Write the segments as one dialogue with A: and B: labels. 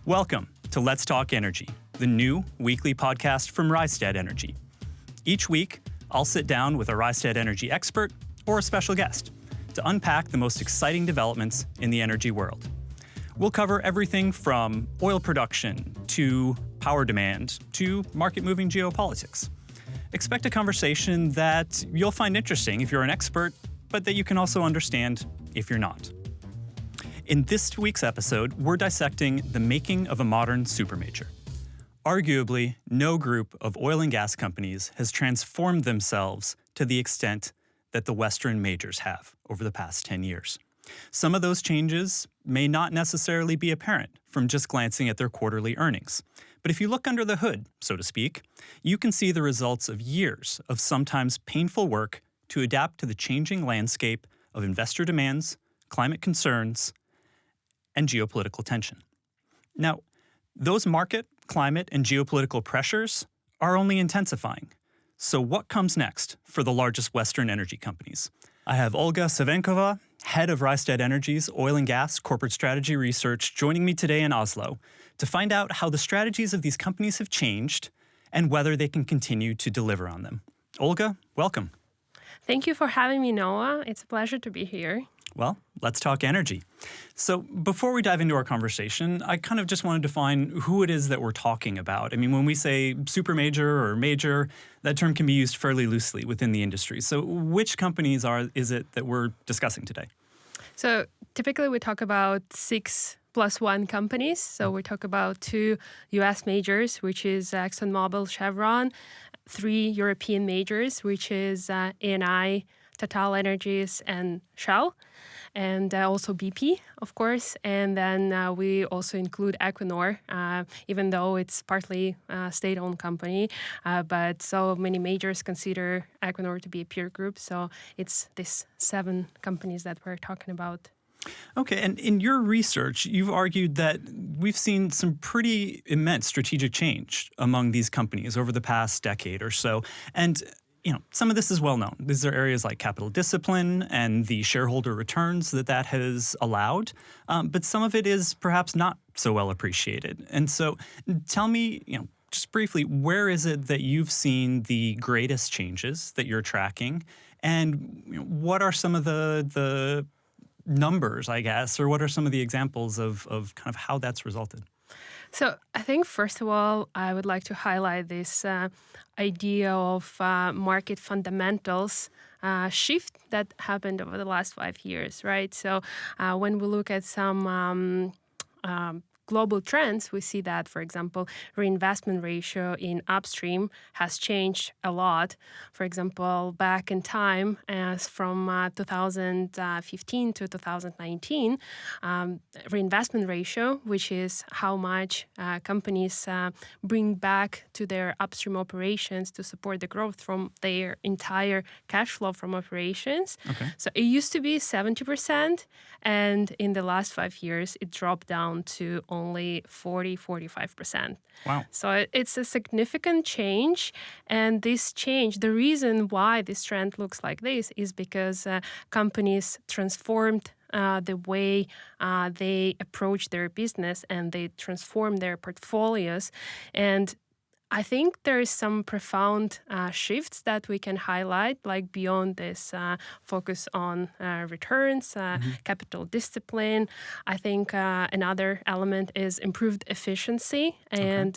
A: Welcome to Let's Talk Energy, the new weekly podcast from Rystad Energy. Each week, I'll sit down with a Rystad Energy expert or a special guest to unpack the most exciting developments in the energy world. We'll cover everything from oil production to power demand to market-moving geopolitics. Expect a conversation that you'll find interesting if you're an expert, but that you can also understand if you're not. In this week's episode, we're dissecting the making of a modern supermajor. Arguably, no group of oil and gas companies has transformed themselves to the extent that the Western majors have over the past 10 years. Some of those changes may not necessarily be apparent from just glancing at their quarterly earnings. But if you look under the hood, so to speak, you can see the results of years of sometimes painful work to adapt to the changing landscape of investor demands, climate concerns, and geopolitical tension. Now, those market, climate, and geopolitical pressures are only intensifying. So what comes next for the largest Western energy companies? I have Olga Savenkova, head of Rystad Energy's Oil and Gas Corporate Strategy Research, joining me today in Oslo to find out how the strategies of these companies have changed and whether they can continue to deliver on them. Olga, welcome.
B: Thank you for having me, Noah. It's a pleasure to be here.
A: Well, let's talk energy. So before we dive into our conversation, I kind of just want to define who it is that we're talking about. I mean, when we say supermajor or major, that term can be used fairly loosely within the industry. So which companies is it that we're discussing today?
B: So typically we talk about 6+1 companies. So we talk about 2 U.S. majors, which is ExxonMobil, Chevron, 3 European majors, which is Eni, Total Energies, and Shell, and also BP, of course. And then we also include Equinor, even though it's partly a state-owned company. But so many majors consider Equinor to be a peer group. So it's these 7 companies that we're talking about.
A: Okay, and in your research, you've argued that we've seen some pretty immense strategic change among these companies over the past decade or so. And some of this is well known. These are areas like capital discipline and the shareholder returns that has allowed. But some of it is perhaps not so well appreciated. And so tell me, just briefly, where is it that you've seen the greatest changes that you're tracking? And what are some of the numbers, I guess, or what are some of the examples of kind of how that's resulted?
B: So I think, first of all, I would like to highlight this idea of market fundamentals shift that happened over the last 5 years, right? So when we look at some global trends, we see that, for example, reinvestment ratio in upstream has changed a lot. For example, back in time, as from 2015 to 2019, reinvestment ratio, which is how much companies bring back to their upstream operations to support the growth from their entire cash flow from operations. Okay. So it used to be 70%, and in the last 5 years, it dropped down to only 40-45%.
A: Wow.
B: So it's a significant change. And this change, the reason why this trend looks like this is because companies transformed the way they approach their business, and they transform their portfolios. And I think there is some profound shifts that we can highlight, like beyond this focus on returns, capital discipline. I think another element is improved efficiency and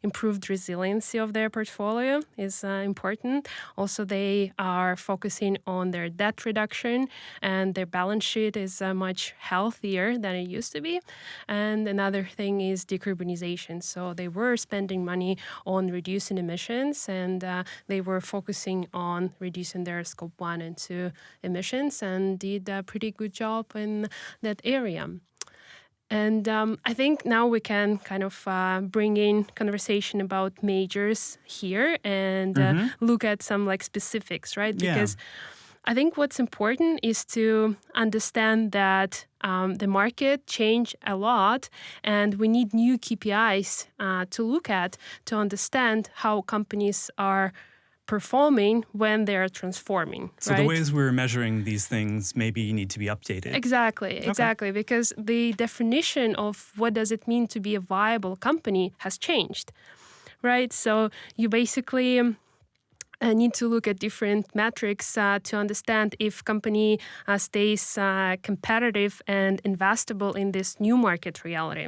B: improved resiliency of their portfolio is important. Also, they are focusing on their debt reduction, and their balance sheet is much healthier than it used to be. And another thing is decarbonization. So they were spending money on reducing emissions, and they were focusing on reducing their Scope 1 and 2 emissions, and did a pretty good job in that area. And I think now we can kind of bring in conversation about majors here and look at some specifics, right? Because I think what's important is to understand that the market changed a lot, and we need new KPIs to look at to understand how companies are performing when they are transforming.
A: So
B: right?
A: the ways we're measuring these things maybe need to be updated.
B: Exactly, because the definition of what does it mean to be a viable company has changed, right? So you basically need to look at different metrics to understand if company stays competitive and investable in this new market reality.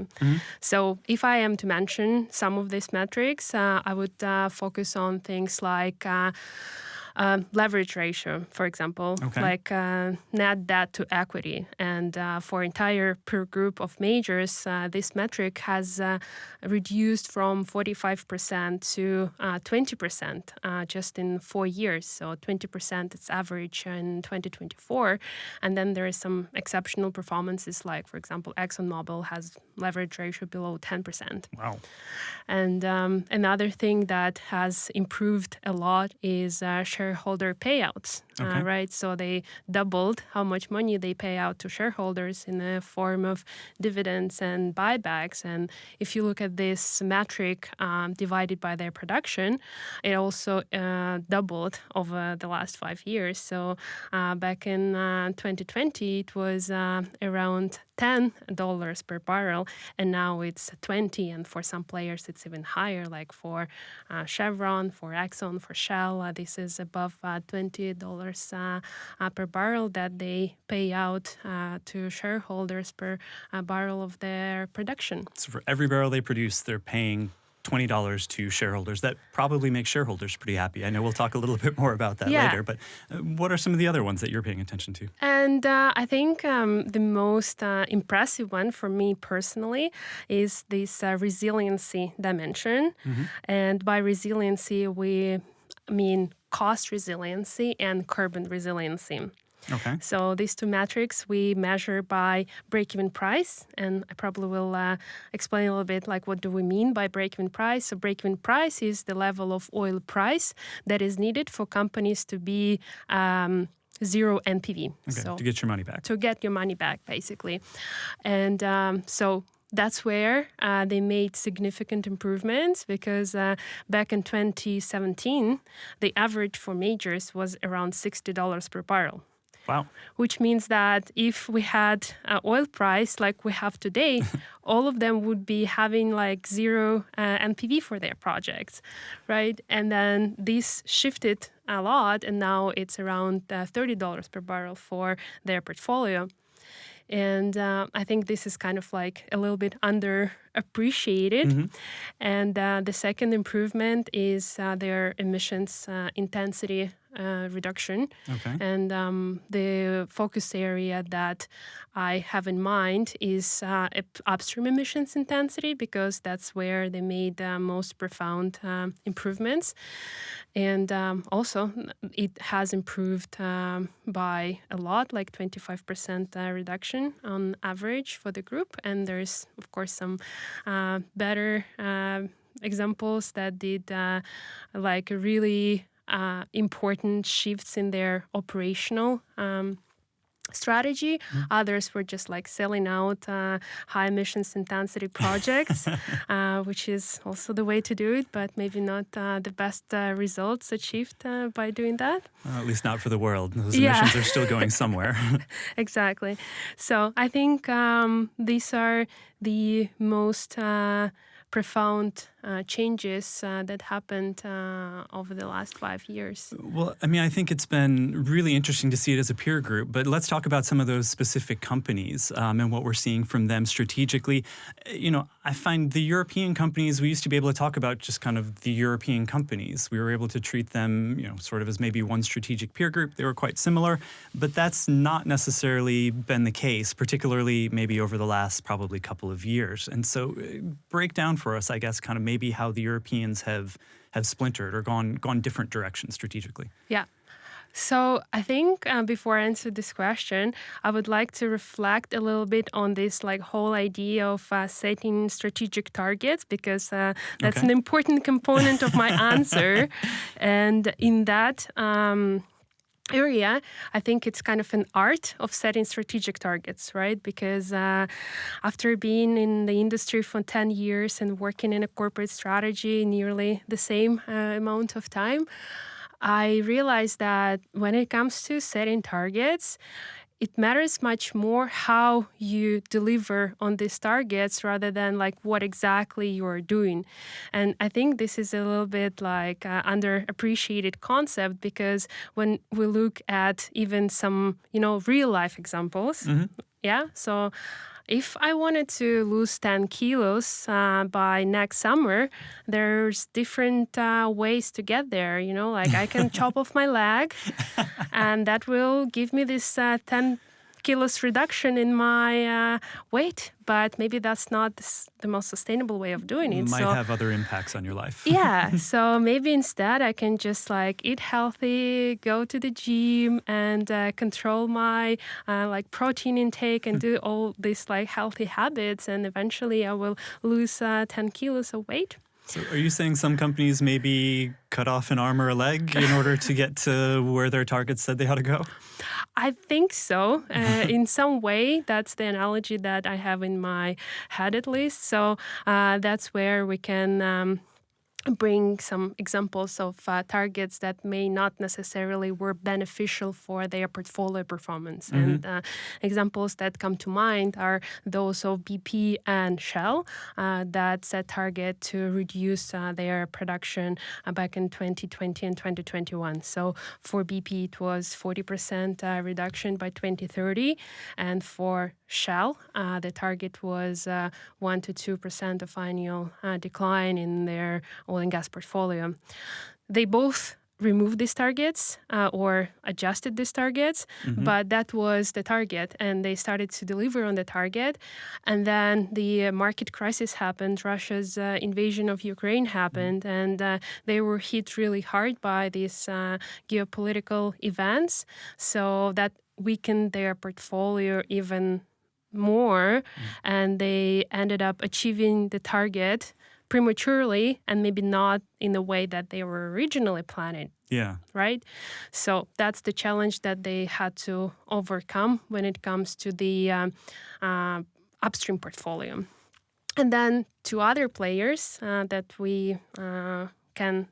B: So if I am to mention some of these metrics, I would focus on things like leverage ratio, for example, like net debt to equity. And for entire peer group of majors, this metric has reduced from 45% to 20% just in 4 years. So 20% its average in 2024. And then there is some exceptional performances like, for example, ExxonMobil has leverage ratio below 10%.
A: Wow.
B: And another thing that has improved a lot is shareholder payouts, right? So they doubled how much money they pay out to shareholders in the form of dividends and buybacks. And if you look at this metric divided by their production, it also doubled over the last 5 years. So back in 2020, it was around $10 per barrel, and now it's 20, and for some players it's even higher, like for Chevron, for Exxon, for Shell. This is above $20 per barrel that they pay out to shareholders per barrel of their production.
A: So for every barrel they produce, they're paying $20 to shareholders. That probably makes shareholders pretty happy. I know we'll talk a little bit more about that later, but what are some of the other ones that you're paying attention to?
B: And I think the most impressive one for me personally is this resiliency dimension. And by resiliency, we mean cost resiliency and carbon resiliency.
A: Okay.
B: So these two metrics we measure by break-even price, and I probably will explain a little bit like what do we mean by break-even price. So break-even price is the level of oil price that is needed for companies to be zero NPV.
A: Okay,
B: so
A: to get your money back.
B: To get your money back, basically. And so that's where they made significant improvements because back in 2017, the average for majors was around $60 per barrel.
A: Wow.
B: Which means that if we had oil price like we have today, all of them would be having like zero NPV for their projects, right? And then this shifted a lot, and now it's around $30 per barrel for their portfolio. And I think this is kind of like a little bit underappreciated. And the second improvement is their emissions intensity reduction. And the focus area that I have in mind is upstream emissions intensity, because that's where they made the most profound improvements. And also, it has improved by a lot, like 25% reduction on average for the group. And there's, of course, some better examples that did like really important shifts in their operational strategy. Others were just like selling out high emissions intensity projects, which is also the way to do it, but maybe not the best results achieved by doing that.
A: At least not for the world. Those emissions are still going somewhere.
B: Exactly. So I think these are the most profound changes that happened over the last 5 years.
A: Well, I mean, I think it's been really interesting to see it as a peer group, but let's talk about some of those specific companies and what we're seeing from them strategically. You know, I find the European companies, we used to be able to talk about just kind of the European companies. We were able to treat them, you know, sort of as maybe one strategic peer group. They were quite similar, but that's not necessarily been the case, particularly maybe over the last probably couple of years. And so break down for us, I guess, kind of maybe how the Europeans have splintered or gone different directions strategically.
B: Yeah. So I think before I answer this question, I would like to reflect a little bit on this like whole idea of setting strategic targets, because that's an important component of my answer. And in that area, I think it's kind of an art of setting strategic targets, right? Because after being in the industry for 10 years and working in a corporate strategy nearly the same amount of time, I realized that when it comes to setting targets, it matters much more how you deliver on these targets rather than like what exactly you're doing. And I think this is a little bit like underappreciated concept, because when we look at even some, real life examples, yeah, so if I wanted to lose 10 kilos by next summer, there's different ways to get there. Like I can chop off my leg, and that will give me this 10 kilos reduction in my weight. But maybe that's not the most sustainable way of doing it.
A: Might have other impacts on your life.
B: Yeah, so maybe instead I can just eat healthy, go to the gym, and control my protein intake and do all these healthy habits, and eventually I will lose 10 kilos of weight.
A: So are you saying some companies maybe cut off an arm or a leg in order to get to where their targets said they ought to go?
B: I think so. In some way, that's the analogy that I have in my head, at least. So that's where we can bring some examples of targets that may not necessarily were beneficial for their portfolio performance. And examples that come to mind are those of BP and Shell that set target to reduce their production back in 2020 and 2021. So for BP, it was 40% reduction by 2030. And for Shell, the target was 1 to 2% of annual decline in their oil and gas portfolio. They both removed these targets or adjusted these targets, but that was the target, and they started to deliver on the target. And then the market crisis happened, Russia's invasion of Ukraine happened, and they were hit really hard by these geopolitical events. So that weakened their portfolio even more, and they ended up achieving the target prematurely and maybe not in the way that they were originally planning.
A: Yeah.
B: Right? So that's the challenge that they had to overcome when it comes to the upstream portfolio. And then two other players that we can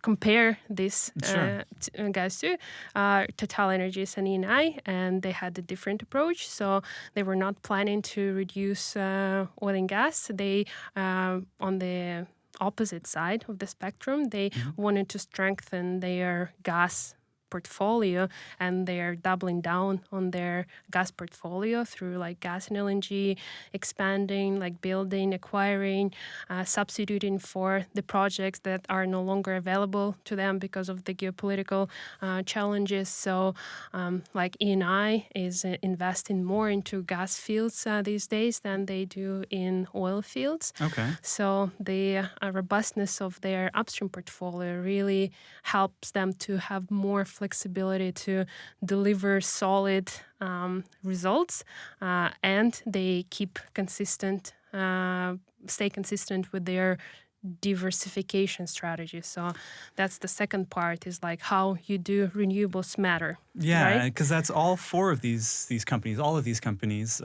B: compare this guys to TotalEnergies and Eni, and they had a different approach. So they were not planning to reduce oil and gas. They on the opposite side of the spectrum, they wanted to strengthen their gas portfolio, and they're doubling down on their gas portfolio through gas and LNG, expanding, building, acquiring, substituting for the projects that are no longer available to them because of the geopolitical challenges. So Eni is investing more into gas fields these days than they do in oil fields.
A: Okay.
B: So the robustness of their upstream portfolio really helps them to have more flexibility to deliver solid results, and they keep consistent, stay consistent with their diversification strategy. So that's the second part, is how you do renewables matter.
A: Yeah, because that's all four of these companies, all of these companies,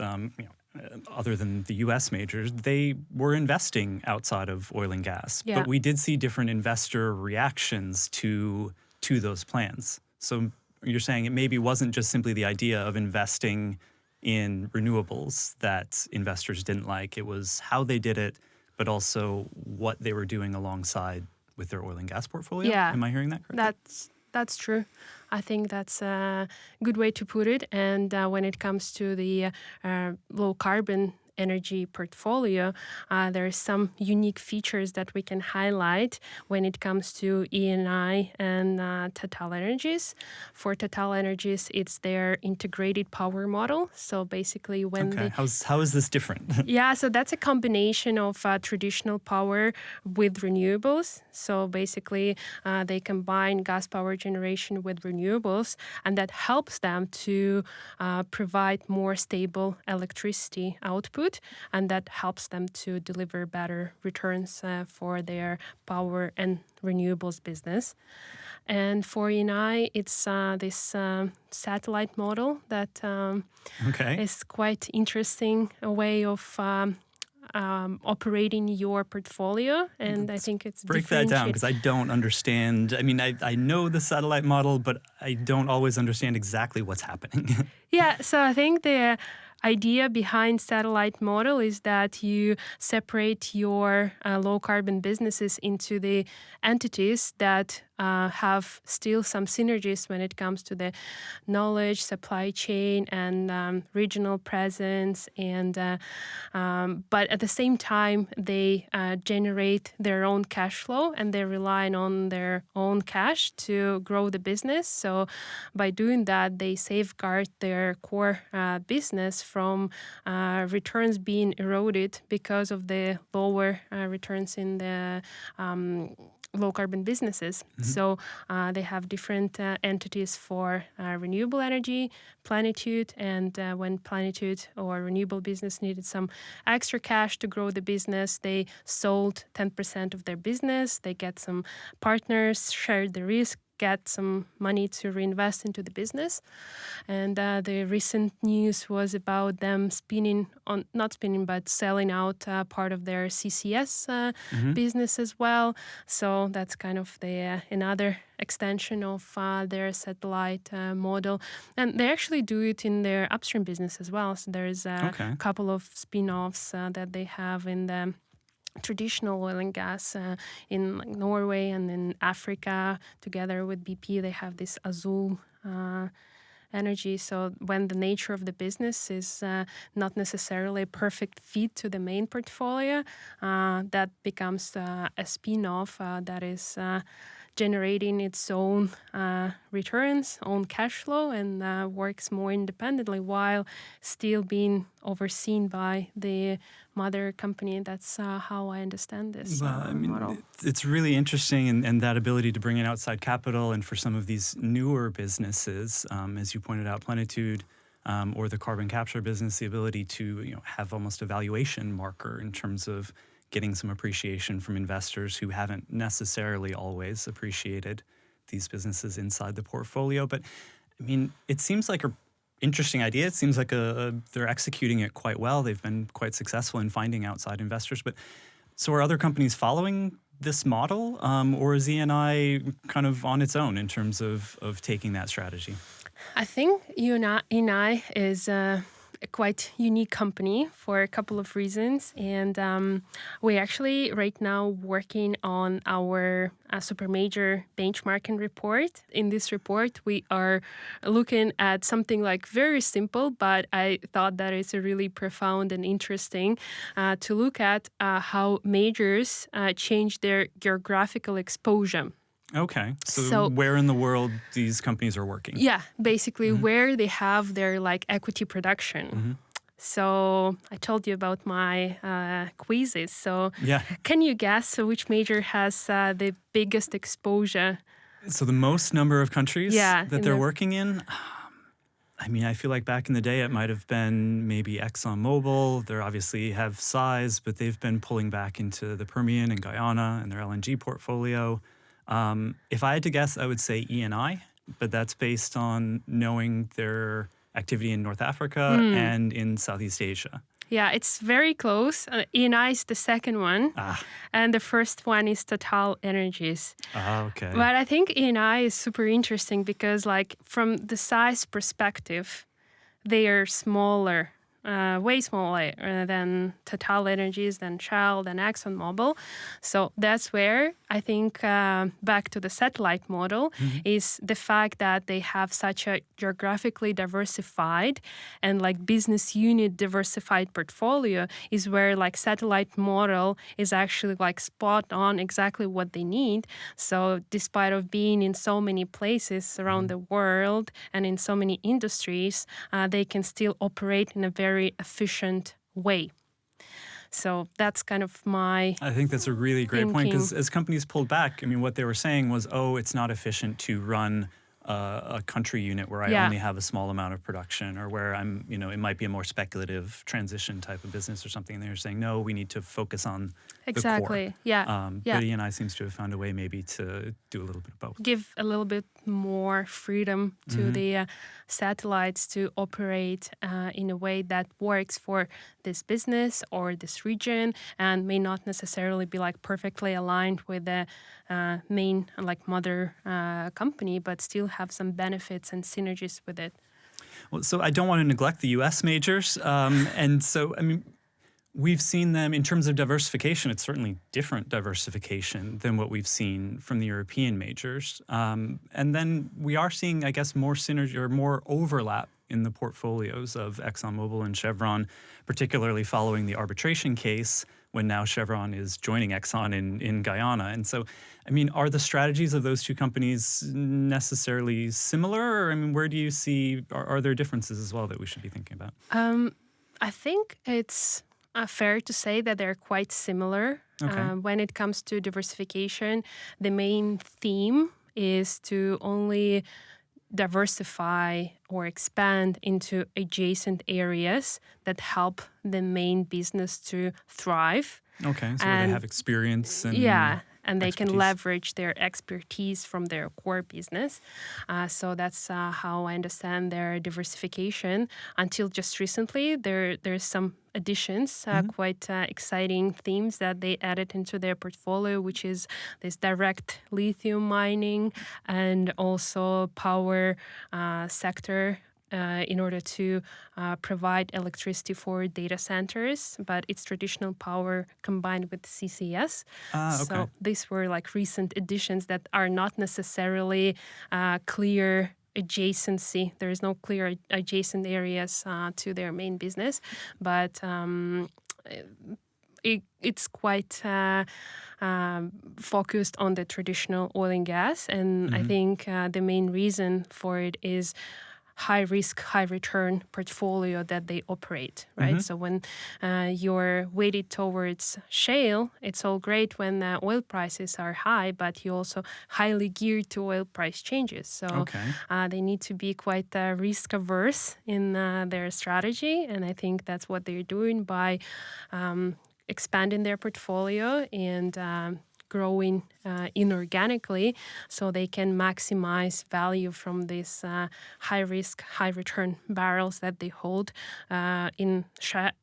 A: other than the U.S. majors, they were investing outside of oil and gas.
B: Yeah.
A: But we did see different investor reactions to those plans. So you're saying it maybe wasn't just simply the idea of investing in renewables that investors didn't like. It was how they did it, but also what they were doing alongside with their oil and gas portfolio.
B: Yeah.
A: Am I hearing that correctly?
B: That's true. I think that's a good way to put it. And when it comes to the low carbon energy portfolio, there are some unique features that we can highlight when it comes to Eni and TotalEnergies. For TotalEnergies, it's their integrated power model. So basically, when
A: how is this different?
B: Yeah, so that's a combination of traditional power with renewables. So basically, they combine gas power generation with renewables, and that helps them to provide more stable electricity output, and that helps them to deliver better returns for their power and renewables business. And for Eni, it's this satellite model that is quite interesting, a way of operating your portfolio. And I think it's
A: break that down, because I don't understand. I mean, I know the satellite model, but I don't always understand exactly what's happening.
B: Yeah, so I think the idea behind satellite model is that you separate your low carbon businesses into the entities that have still some synergies when it comes to the knowledge, supply chain, and regional presence. And but at the same time, they generate their own cash flow, and they're relying on their own cash to grow the business. So by doing that, they safeguard their core business from returns being eroded because of the lower returns in the low carbon businesses. Mm-hmm. So they have different entities for renewable energy, Plenitude, and when Plenitude or renewable business needed some extra cash to grow the business, they sold 10% of their business. They get some partners, shared the risk, get some money to reinvest into the business. And the recent news was about them selling out part of their CCS business as well. So that's kind of the another extension of their satellite model. And they actually do it in their upstream business as well. So there's a couple of spin-offs that they have in the traditional oil and gas in Norway and in Africa. Together with BP, they have this Azul energy. So when the nature of the business is not necessarily a perfect fit to the main portfolio, that becomes a spin-off that is generating its own returns, own cash flow, and works more independently while still being overseen by the mother company. That's how I understand this model.
A: It's really interesting, and that ability to bring in outside capital, and for some of these newer businesses, as you pointed out, Plenitude, or the carbon capture business, the ability to have almost a valuation marker in terms of getting some appreciation from investors who haven't necessarily always appreciated these businesses inside the portfolio. But I mean, it seems like an interesting idea. It seems like they're executing it quite well. They've been quite successful in finding outside investors. But so are other companies following this model, or is ENI kind of on its own in terms of taking that strategy?
B: I think ENI is a quite unique company for a couple of reasons. And we're actually right now working on our super major benchmarking report. In this report, we are looking at something like very simple, but I thought that it's a really profound and interesting to look at how majors change their geographical exposure.
A: Okay. So where in the world these companies are working?
B: Yeah, basically where they have their equity production. Mm-hmm. So I told you about my quizzes. So can you guess which major has the biggest exposure?
A: So the most number of countries that they're working in? I mean, I feel like back in the day it might have been maybe ExxonMobil. They obviously have size, but they've been pulling back into the Permian and Guyana and their LNG portfolio. If I had to guess, I would say ENI, but that's based on knowing their activity in North Africa and in Southeast Asia.
B: Yeah, it's very close. ENI is the second one, and the first one is Total Energies.
A: Okay.
B: But I think ENI is super interesting because, from the size perspective, they are smaller. Way smaller than Total Energies, than Shell, than ExxonMobil. So that's where I think back to the satellite model is the fact that they have such a geographically diversified and business unit diversified portfolio is where satellite model is actually spot on exactly what they need. So despite of being in so many places around the world and in so many industries, they can still operate in a very efficient way. So that's kind of my
A: I think that's a really great point, because as companies pulled back, I mean, what they were saying was, it's not efficient to run a country unit where I only have a small amount of production, or where I'm, it might be a more speculative transition type of business or something. And they're saying, no, we need to focus on the core. But E&I seems to have found a way maybe to do a little bit of both.
B: Give a little bit more freedom to the satellites to operate in a way that works for this business or this region, and may not necessarily be like perfectly aligned with the main mother company, but still have some benefits and synergies with it.
A: Well, so I don't want to neglect the U.S. majors, and so we've seen them in terms of diversification. It's certainly different diversification than what we've seen from the European majors. And then we are seeing, I guess, more synergy or more overlap in the portfolios of ExxonMobil and Chevron, particularly following the arbitration case, when now Chevron is joining Exxon in Guyana. And so, are the strategies of those two companies necessarily similar? Or, where do you see, are there differences as well that we should be thinking about?
B: I think it's fair to say that they're quite similar.
A: Okay.
B: When it comes to diversification, the main theme is to only diversify or expand into adjacent areas that help the main business to thrive.
A: Okay, so where they have experience and
B: and they
A: expertise.
B: can leverage their expertise from their core business. So that's how I understand their diversification. Until just recently, there's some additions, quite exciting themes that they added into their portfolio, which is this direct lithium mining and also power sector. In order to provide electricity for data centers, but it's traditional power combined with CCS.
A: Okay.
B: So these were recent additions that are not necessarily clear adjacency. There is no clear adjacent areas to their main business, but it's quite focused on the traditional oil and gas. And I think the main reason for it is high risk, high return portfolio that they operate, right? So when you're weighted towards shale, it's all great when oil prices are high, but you also highly geared to oil price changes. So they need to be quite risk averse in their strategy. And I think that's what they're doing by expanding their portfolio and growing inorganically, so they can maximize value from these high risk, high return barrels that they hold in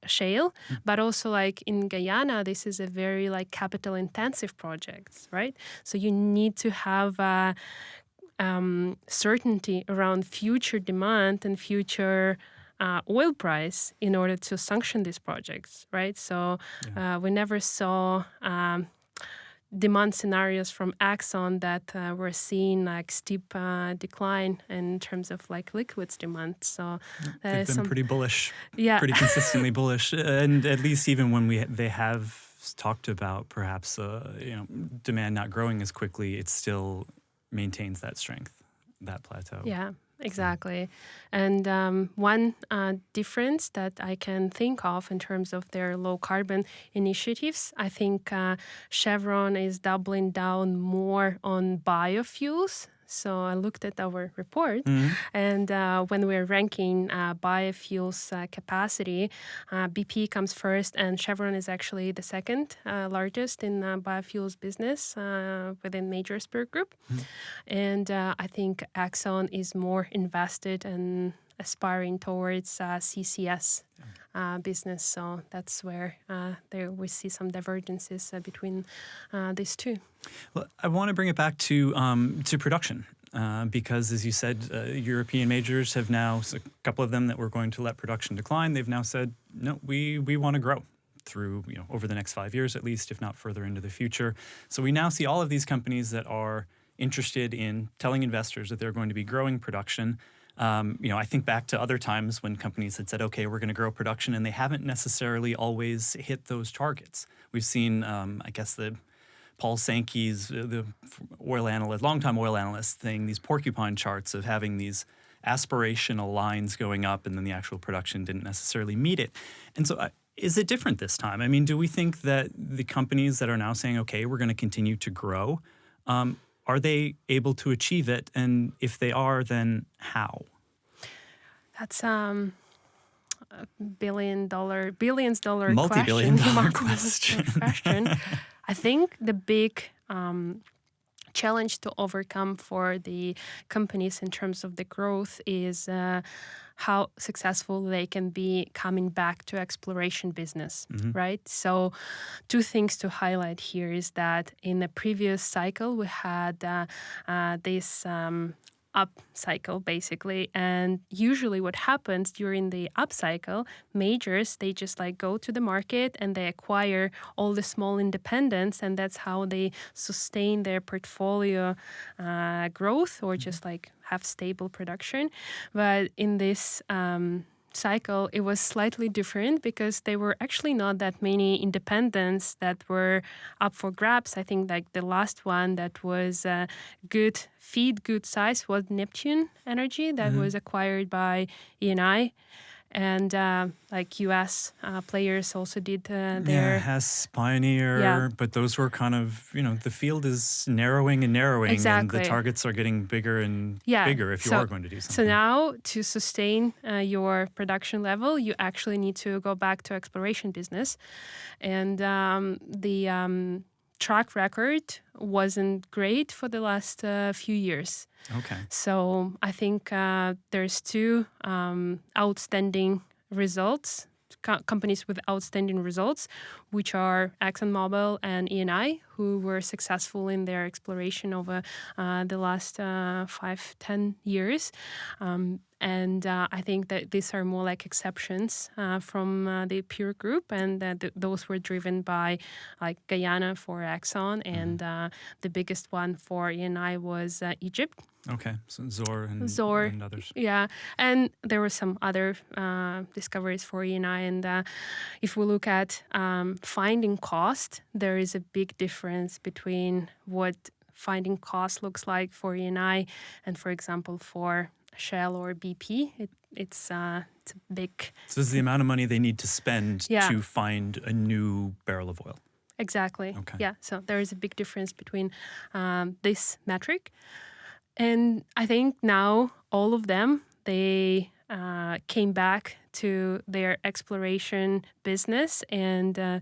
B: shale. But also in Guyana, this is a very capital intensive project, right? So you need to have certainty around future demand and future oil price in order to sanction these projects, right? So we never saw demand scenarios from Exxon that were seeing steep decline in terms of liquids demand. So
A: they've been pretty bullish,
B: yeah,
A: pretty consistently bullish, and at least even when they have talked about perhaps demand not growing as quickly, it still maintains that strength, that plateau.
B: Yeah. Exactly. And one difference that I can think of in terms of their low carbon initiatives, I think Chevron is doubling down more on biofuels. So I looked at our report, and when we're ranking biofuels capacity, BP comes first, and Chevron is actually the second largest in biofuels business within Majors Peer Group. And I think Exxon is more invested and aspiring towards CCS business. So that's where we see some divergences between these two.
A: Well, I want to bring it back to production because, as you said, European majors have now, a couple of them that were going to let production decline, they've now said, no, we want to grow through, over the next 5 years at least, if not further into the future. So we now see all of these companies that are interested in telling investors that they're going to be growing production. I think back to other times when companies had said, okay, we're going to grow production, and they haven't necessarily always hit those targets. We've seen, I guess, the Paul Sankey's, the oil analyst, longtime oil analyst thing, these porcupine charts of having these aspirational lines going up, and then the actual production didn't necessarily meet it. And so is it different this time? I mean, do we think that the companies that are now saying, okay, we're going to continue to grow, Are they able to achieve it? And if they are, then how?
B: That's billions dollar
A: Multi-billion
B: question.
A: dollar
B: Multi-billion
A: question.
B: question. I think the big challenge to overcome for the companies in terms of the growth is how successful they can be coming back to exploration business, right? So 2 things to highlight here is that in the previous cycle, we had this up cycle basically, and usually what happens during the up cycle, majors, they just like go to the market and they acquire all the small independents, and that's how they sustain their portfolio growth or just like have stable production. But in this cycle, it was slightly different because there were actually not that many independents that were up for grabs. I think like the last one that was good feed, good size was Neptune Energy that was acquired by Eni. And like U.S. Players also did their...
A: Hess, Pioneer,
B: Yeah.
A: but those were kind of, the field is narrowing and narrowing,
B: Exactly.
A: and the targets are getting bigger and bigger if you are going to do something.
B: So now to sustain your production level, you actually need to go back to exploration business. And the track record wasn't great for the last few years.
A: Okay.
B: So I think there's 2 outstanding results, companies with outstanding results, which are ExxonMobil and Eni, who were successful in their exploration over the last 5-10 years. And I think that these are more like exceptions from the peer group, and that those were driven by like Guyana for Exxon, and the biggest one for Eni was Egypt.
A: Okay, so Zohr and others.
B: Yeah, and there were some other discoveries for Eni. And if we look at finding cost, there is a big difference between what finding cost looks like for Eni and, for example, for Shell or BP. It's a big...
A: So this is the amount of money they need to spend
B: Yeah.
A: to find a new barrel of oil.
B: Exactly.
A: Okay.
B: Yeah, so there is a big difference between this metric. And I think now all of them, they came back to their exploration business, and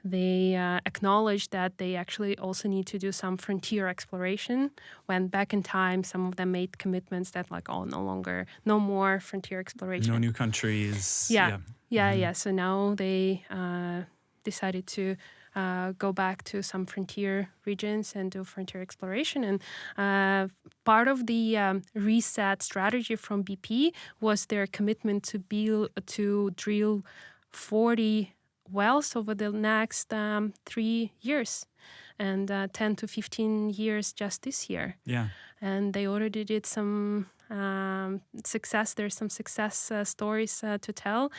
B: they acknowledged that they actually also need to do some frontier exploration. When back in time, some of them made commitments that like, no more frontier exploration.
A: No new countries.
B: Yeah. So now they decided to go back to some frontier regions and do frontier exploration. And part of the Rystad strategy from BP was their commitment to drill 40 wells over the next 3 years, and 10 to 15 years just this year.
A: Yeah.
B: And they already did some success. There's some success stories to tell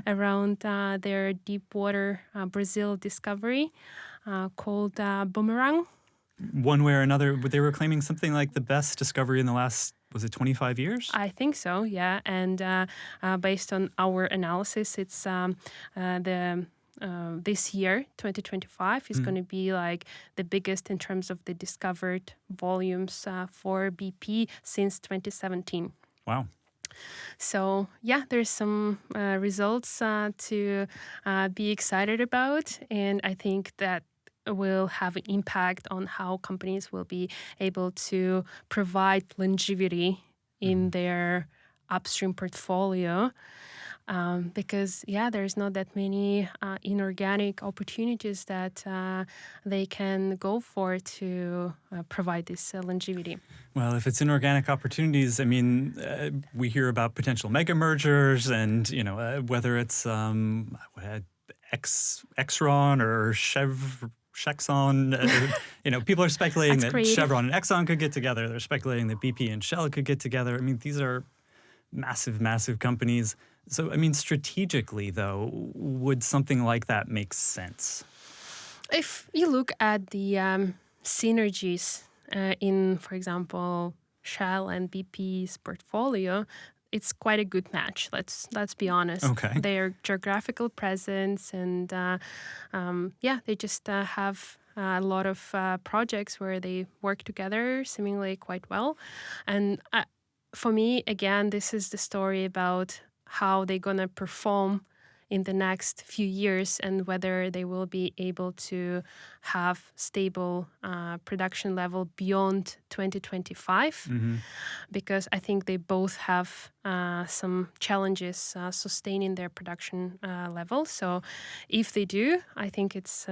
B: around their deep water Brazil discovery called Boomerang.
A: One way or another, but they were claiming something like the best discovery in the last, was it 25 years?
B: I think so, yeah. And based on our analysis, it's this year, 2025, is going to be like the biggest in terms of the discovered volumes for BP since 2017.
A: Wow.
B: So yeah, there's some results to be excited about, and I think that will have an impact on how companies will be able to provide longevity in their upstream portfolio. Because, there's not that many inorganic opportunities that they can go for to provide this longevity.
A: Well, if it's inorganic opportunities, I mean, we hear about potential mega mergers, and whether it's Exxon or Chevron, people are speculating that Chevron and Exxon could get together. They're speculating that BP and Shell could get together. I mean, these are massive, massive companies. So, I mean, strategically, though, would something like that make sense?
B: If you look at the synergies in, for example, Shell and BP's portfolio, it's quite a good match. Let's be honest.
A: Okay.
B: Their geographical presence and they just have a lot of projects where they work together seemingly quite well. And for me, again, this is the story about how they're going to perform in the next few years and whether they will be able to have stable production level beyond 2025. Because I think they both have some challenges sustaining their production level. So if they do, I think it's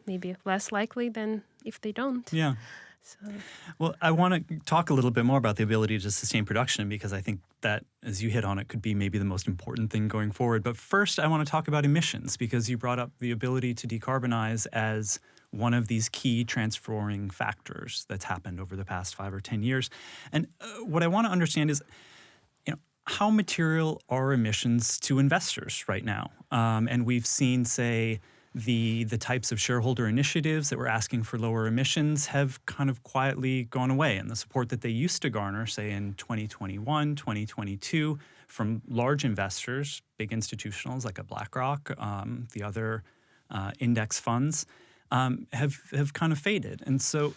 B: maybe less likely than if they don't.
A: Yeah.
B: So.
A: Well, I want to talk a little bit more about the ability to sustain production because I think that, as you hit on, it could be maybe the most important thing going forward. But first, I want to talk about emissions because you brought up the ability to decarbonize as one of these key transforming factors that's happened over the past 5 or 10 years. And what I want to understand is, how material are emissions to investors right now? And we've seen, say, the types of shareholder initiatives that were asking for lower emissions have kind of quietly gone away. And the support that they used to garner, say in 2021, 2022, from large investors, big institutionals like a BlackRock, the other index funds, have kind of faded. And so,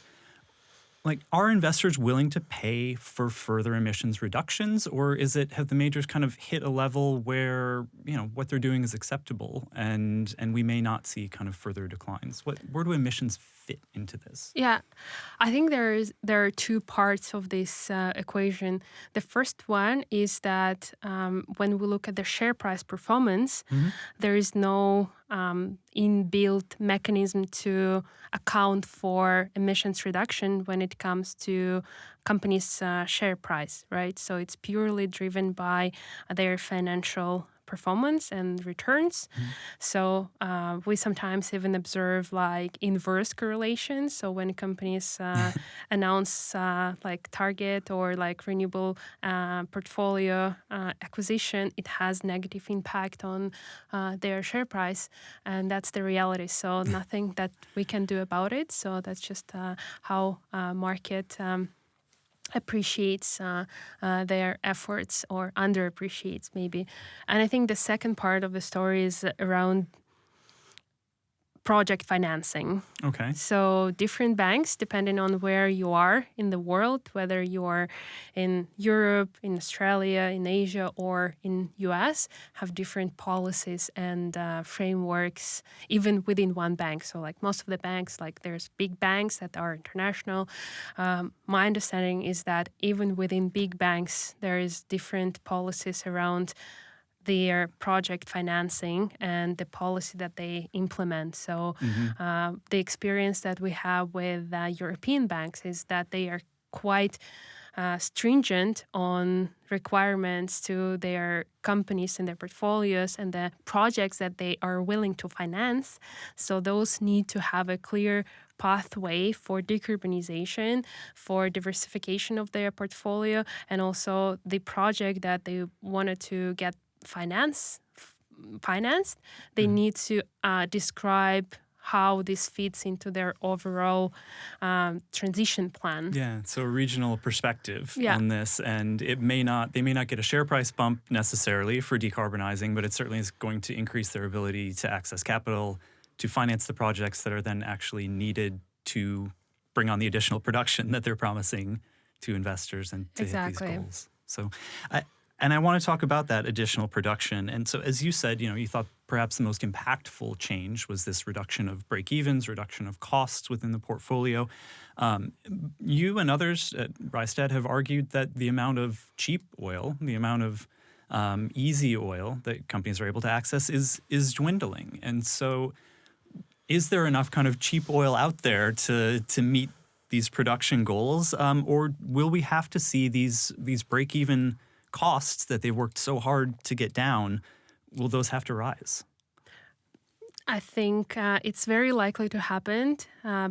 A: are investors willing to pay for further emissions reductions, or have the majors kind of hit a level where what they're doing is acceptable, and we may not see kind of further declines? Where do emissions fit into this?
B: Yeah, I think there are two parts of this equation. The first one is that when we look at the share price performance, there is no inbuilt mechanism to account for emissions reduction when it comes to companies' share price, right? So it's purely driven by their financial performance and returns. So we sometimes even observe inverse correlations. So when companies announce target or renewable portfolio acquisition, it has negative impact on their share price, and that's the reality. So nothing that we can do about it. So that's just how market appreciates their efforts or underappreciates maybe. And I think the second part of the story is around project financing.
A: Okay.
B: So different banks, depending on where you are in the world, whether you are in Europe, in Australia, in Asia, or in US, have different policies and frameworks, even within one bank. So most of the banks, there's big banks that are international. My understanding is that even within big banks, there is different policies around their project financing and the policy that they implement. So the experience that we have with European banks is that they are quite stringent on requirements to their companies and their portfolios and the projects that they are willing to finance. So those need to have a clear pathway for decarbonization, for diversification of their portfolio, and also the project that they wanted to get financed, they need to describe how this fits into their overall transition plan.
A: Yeah, so a regional perspective on this, and they may not get a share price bump necessarily for decarbonizing, but it certainly is going to increase their ability to access capital to finance the projects that are then actually needed to bring on the additional production that they're promising to investors and to hit these goals. So I want to talk about that additional production. And so, as you said, you thought perhaps the most impactful change was this reduction of break-evens, reduction of costs within the portfolio. You and others at Rystad have argued that the amount of cheap oil, the amount of easy oil that companies are able to access is dwindling. And so, is there enough kind of cheap oil out there to meet these production goals, or will we have to see these break-even costs that they've worked so hard to get down, will those have to rise?
B: I think it's very likely to happen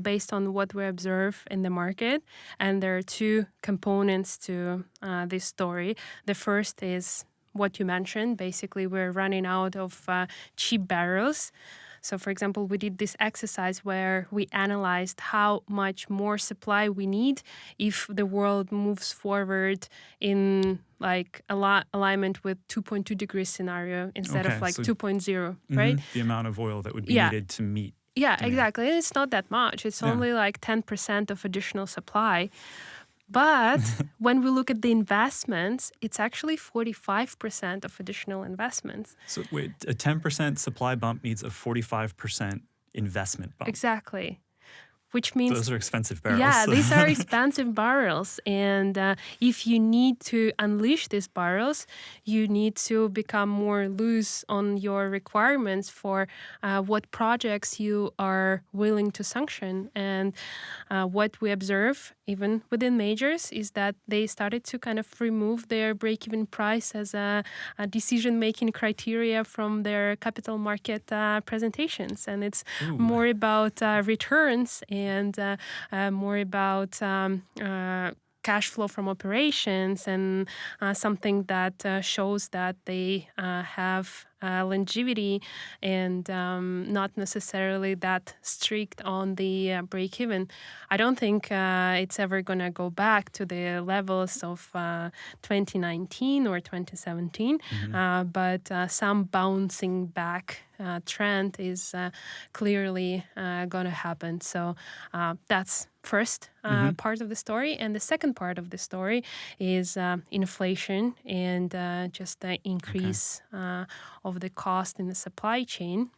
B: based on what we observe in the market. And there are two components to this story. The first is what you mentioned. Basically, we're running out of cheap barrels. So, for example, we did this exercise where we analyzed how much more supply we need if the world moves forward in alignment with 2.2 degrees scenario instead of 2.0, right?
A: The amount of oil that would be needed to meet
B: Yeah, exactly. It's not that much. It's only like 10% of additional supply. But when we look at the investments, it's actually 45% of additional investments.
A: So wait, a 10% supply bump needs a 45% investment bump.
B: Exactly. Which means
A: those are expensive barrels.
B: Yeah, these are expensive barrels. And if you need to unleash these barrels, you need to become more loose on your requirements for what projects you are willing to sanction. And what we observe, even within majors, is that they started to kind of remove their break-even price as a decision-making criteria from their capital market presentations. And it's more about returns and more about cash flow from operations and something that shows that they have longevity and not necessarily that strict on the break-even. I don't think it's ever going to go back to the levels of 2019 or 2017, but some bouncing back trend is clearly going to happen. So that's first part of the story. And the second part of the story is inflation and just the increase of the cost in the supply chain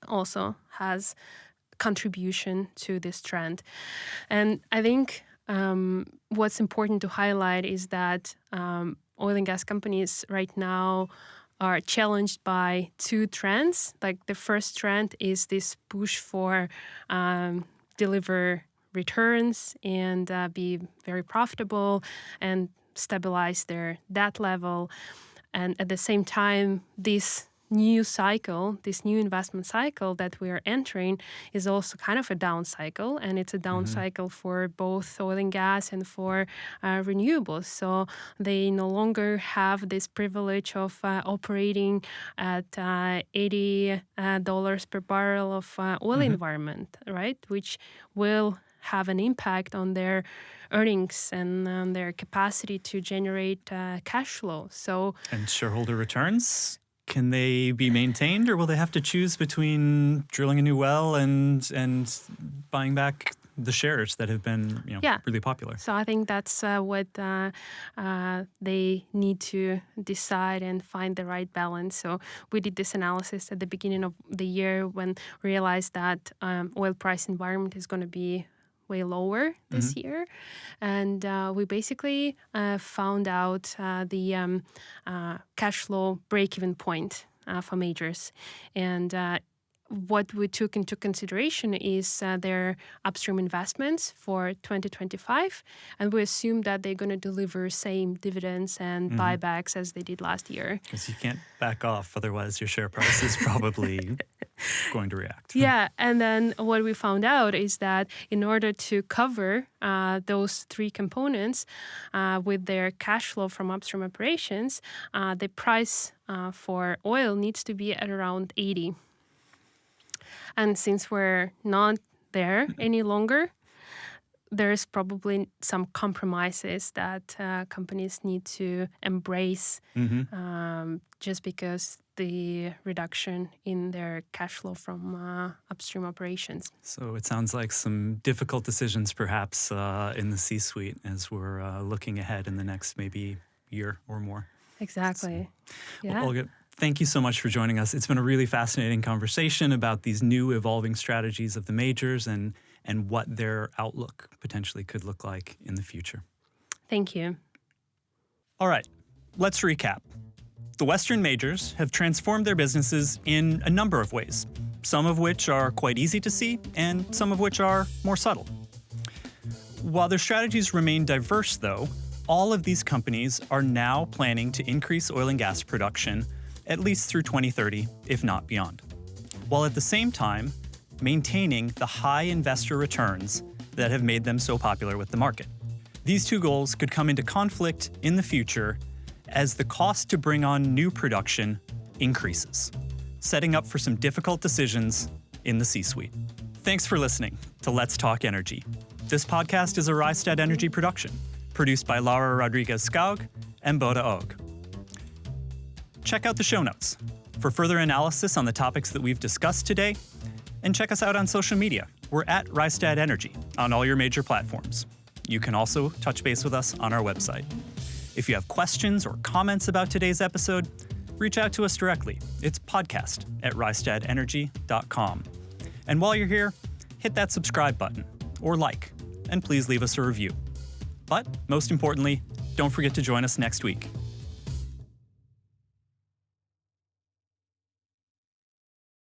B: also has contribution to this trend. And I think what's important to highlight is that oil and gas companies right now are challenged by two trends. Like the first trend is this push for deliver returns and be very profitable and stabilize their debt level. And at the same time, this new cycle, this new investment cycle that we are entering is also kind of a down cycle, and it's a down cycle for both oil and gas and for renewables. So they no longer have this privilege of operating at $80 per barrel of oil environment, right? Which will have an impact on their earnings and on their capacity to generate cash flow. So,
A: and shareholder returns, can they be maintained, or will they have to choose between drilling a new well and buying back the shares that have been really popular?
B: So I think that's what they need to decide and find the right balance. So we did this analysis at the beginning of the year when we realized that oil price environment is going to be way lower this year. And we basically found out the cash flow break-even point for majors. And what we took into consideration is their upstream investments for 2025. And we assumed that they're going to deliver same dividends and buybacks as they did last year.
A: Because you can't back off, otherwise your share price is probably going to react.
B: Yeah, and then what we found out is that in order to cover those three components with their cash flow from upstream operations, the price for oil needs to be at around 80. And since we're not there any longer, there's probably some compromises that companies need to embrace just because the reduction in their cash flow from upstream operations.
A: So it sounds like some difficult decisions perhaps in the C-suite as we're looking ahead in the next maybe year or more.
B: Exactly.
A: Well, Olga, thank you so much for joining us. It's been a really fascinating conversation about these new evolving strategies of the majors and what their outlook potentially could look like in the future.
B: Thank you.
A: All right, let's recap. The Western majors have transformed their businesses in a number of ways, some of which are quite easy to see and some of which are more subtle. While their strategies remain diverse, though, all of these companies are now planning to increase oil and gas production at least through 2030, if not beyond, while at the same time maintaining the high investor returns that have made them so popular with the market. These two goals could come into conflict in the future as the cost to bring on new production increases, setting up for some difficult decisions in the C-suite. Thanks for listening to Let's Talk Energy. This podcast is a Rystad Energy production, produced by Laura Rodriguez Skaug and Både. Check out the show notes for further analysis on the topics that we've discussed today, And check us out on social media. We're at Rystad Energy on all your major platforms. You can also touch base with us on our website. If you have questions or comments about today's episode, reach out to us directly. It's podcast@rystadenergy.com. And while you're here, hit that subscribe button or like, and please leave us a review. But most importantly, don't forget to join us next week